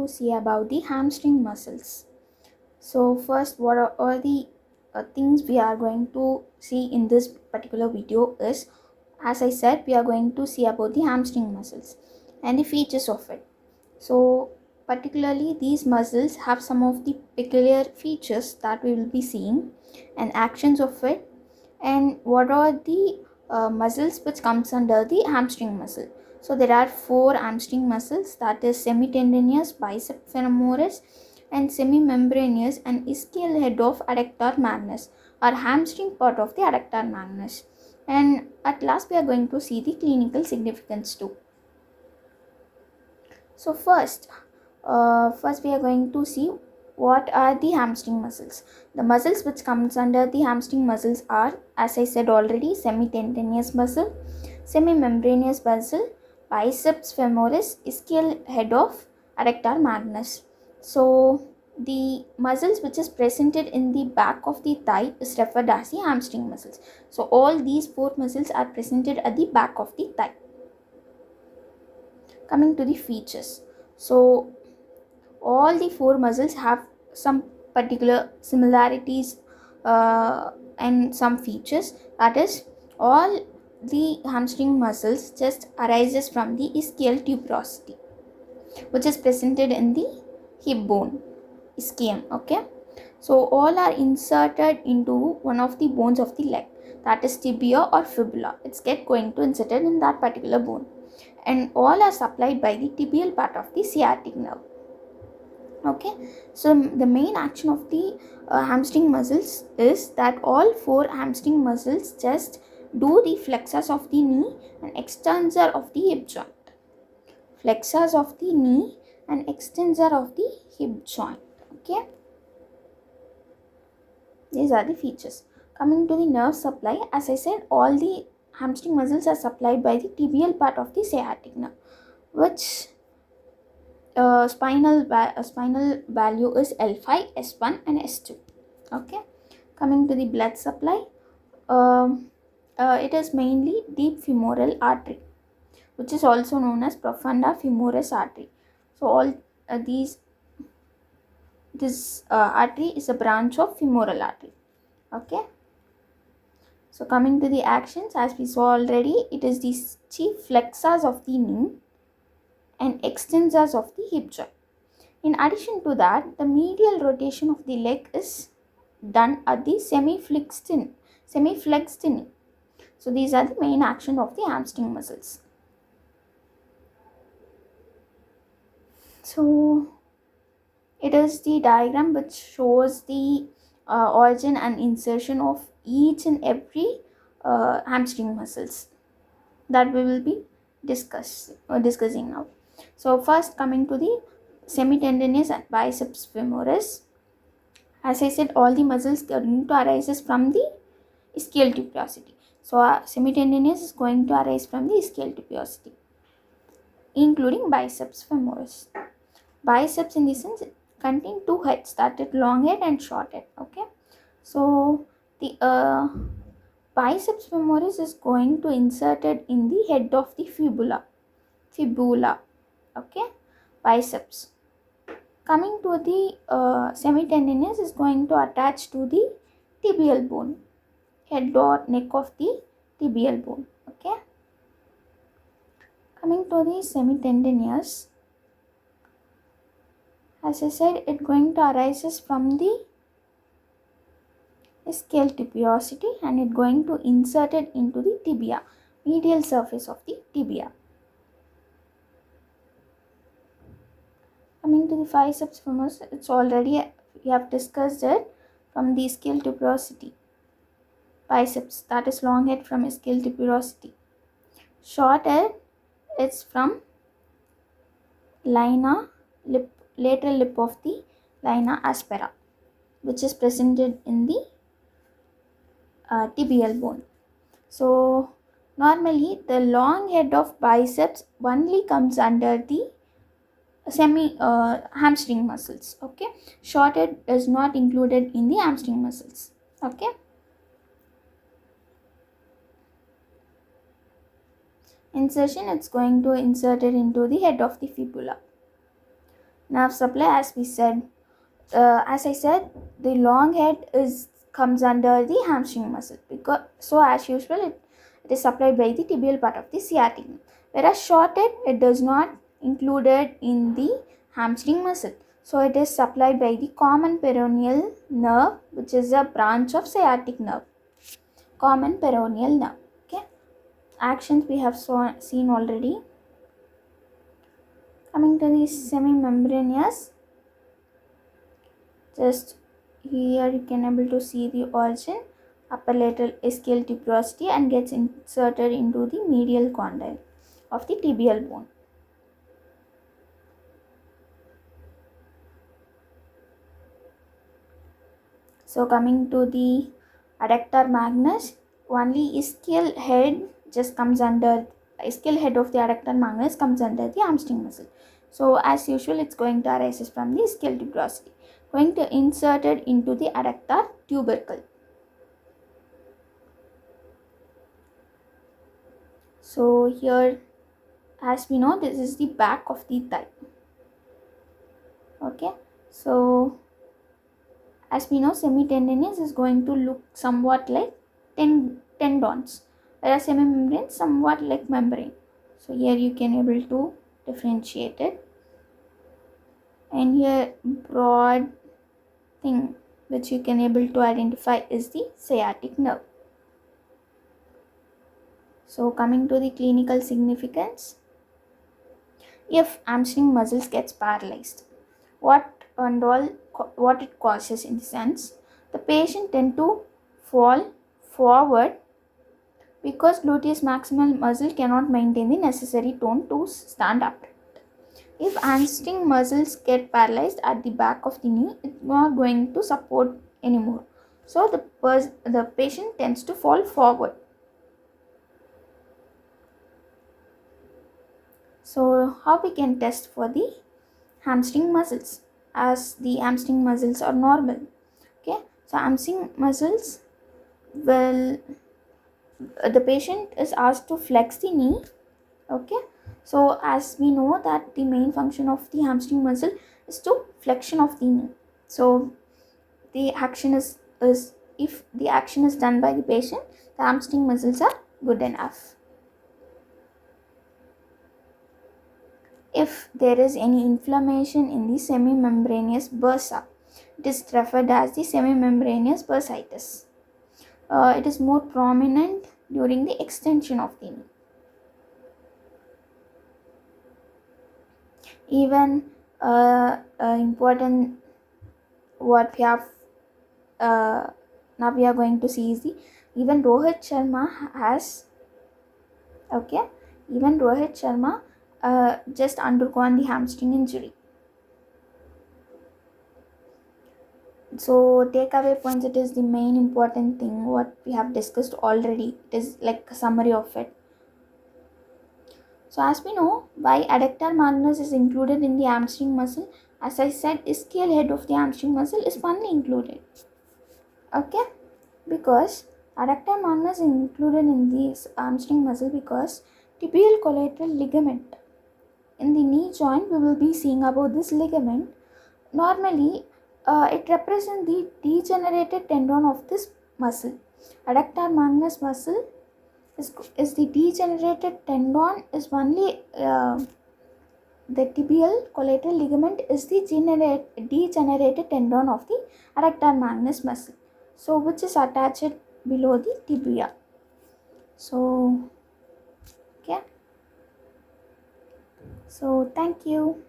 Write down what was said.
to see about the hamstring muscles. So first, what are all the things we are going to see in this particular video is, as I said, we are going to see about the hamstring muscles and the features of it. So particularly these muscles have some of the peculiar features that we will be seeing and actions of it, and what are the muscles which comes under the hamstring muscle. So there are four hamstring muscles, that is semitendinous, bicep femoris, and semimembranous and ischial head of adductor magnus, or hamstring part of the adductor magnus. And at last we are going to see the clinical significance too. So first we are going to see what are the hamstring muscles. The muscles which comes under the hamstring muscles are, as I said already, semitendinous muscle, semimembranous muscle, biceps femoris, ischial head of adductor magnus. So the muscles which is presented in the back of the thigh is referred as the hamstring muscles. So all these four muscles are presented at the back of the thigh. Coming to the features, so all the four muscles have some particular similarities and some features. That is, all the hamstring muscles just arises from the ischial tuberosity, which is presented in the hip bone, ischium. Okay, so all are inserted into one of the bones of the leg, that is tibia or fibula. It's going to inserted in that particular bone, and all are supplied by the tibial part of the sciatic nerve. Okay, so the main action of the hamstring muscles is that all four hamstring muscles just do the flexors of the knee and extensor of the hip joint. Flexors of the knee and extensor of the hip joint. Okay, these are the features. Coming to the nerve supply, as I said, all the hamstring muscles are supplied by the tibial part of the sciatic nerve, which spinal value is L5, S1 and S2. Okay, coming to the blood supply, it is mainly deep femoral artery, which is also known as profunda femoris artery. So all this artery is a branch of femoral artery. Okay, so coming to the actions, as we saw already, it is the chief flexors of the knee and extensors of the hip joint. In addition to that, the medial rotation of the leg is done at the semi-flexed knee. So these are the main action of the hamstring muscles. So it is the diagram which shows the origin and insertion of each and every hamstring muscles that we will be discussing now. So first, coming to the semitendinous and biceps femoris. As I said, all the muscles going to arise from the ischial tuberosity. So semitendinous is going to arise from the ischial tuberosity, including biceps femoris. Biceps, in the sense, contain two heads, that is long head and short head. Okay, so the biceps femoris is going to inserted in the head of the fibula. Okay, biceps. Coming to the semitendinous is going to attach to the tibial bone, head or neck of the tibial bone. Okay, coming to the semitendinous, as I said, it going to arises from the ischial tuberosity and it going to insert it into the tibia, medial surface of the tibia. Coming to the biceps femoris, it's already, we have discussed it, from the ischial tuberosity. Biceps, that is long head from ischial tuberosity. Short head, it's from lateral lip of the linea aspera, which is presented in the tibial bone. So normally the long head of biceps only comes under the hamstring muscles. Okay, short head is not included in the hamstring muscles. Okay, insertion, it's going to insert it into the head of the fibula. nerve supply, as I said, the long head is comes under the hamstring muscle, because so as usual it is supplied by the tibial part of the sciatic nerve, whereas short head, it does not included in the hamstring muscle, so it is supplied by the common peroneal nerve, which is a branch of sciatic nerve. Common peroneal nerve. Okay, actions we have seen already. Coming to the semi-membranous, just here you can able to see the origin, upper lateral ischial tuberosity, and gets inserted into the medial condyle of the tibial bone. So coming to the adductor magnus, only ischial head just comes under, ischial head of the adductor magnus comes under the hamstring muscle. So as usual, it's going to arise from the ischial tuberosity, going to insert it into the adductor tubercle. So here, as we know, this is the back of the thigh. Okay, so as we know, semitendinous is going to look somewhat like tendons, whereas semimembrane somewhat like membrane. So here you can able to differentiate it. And here broad thing which you can able to identify is the sciatic nerve. So coming to the clinical significance, if hamstring muscles gets paralyzed, what it causes, in the sense, the patient tend to fall forward because gluteus maximal muscle cannot maintain the necessary tone to stand upright. If hamstring muscles get paralyzed at the back of the knee, it's not going to support anymore. So the patient tends to fall forward. So how we can test for the hamstring muscles, as the hamstring muscles are normal? Okay, so hamstring muscles, well, the patient is asked to flex the knee. Okay, so as we know that the main function of the hamstring muscle is to flexion of the knee. So the action is if the action is done by the patient, the hamstring muscles are good enough. If there is any inflammation in the semimembranous bursa, it is referred as the semimembranous bursitis. It is more prominent during the extension of the knee. Even important what we have now we are going to see is the even Rohit Sharma has, okay, even Rohit Sharma just undergone the hamstring injury. So takeaway points, it is the main important thing what we have discussed already. It is like a summary of it. So as we know, why adductor magnus is included in the hamstring muscle, as I said, ischial head of the hamstring muscle is only included. Okay, because adductor magnus is included in the hamstring muscle because tibial collateral ligament. In the knee joint, we will be seeing about this ligament. Normally, it represents the degenerated tendon of this muscle. Adductor magnus muscle is the degenerated tendon, is only the tibial collateral ligament is the degenerated tendon of the adductor magnus muscle, so which is attached below the tibia. So okay, so thank you.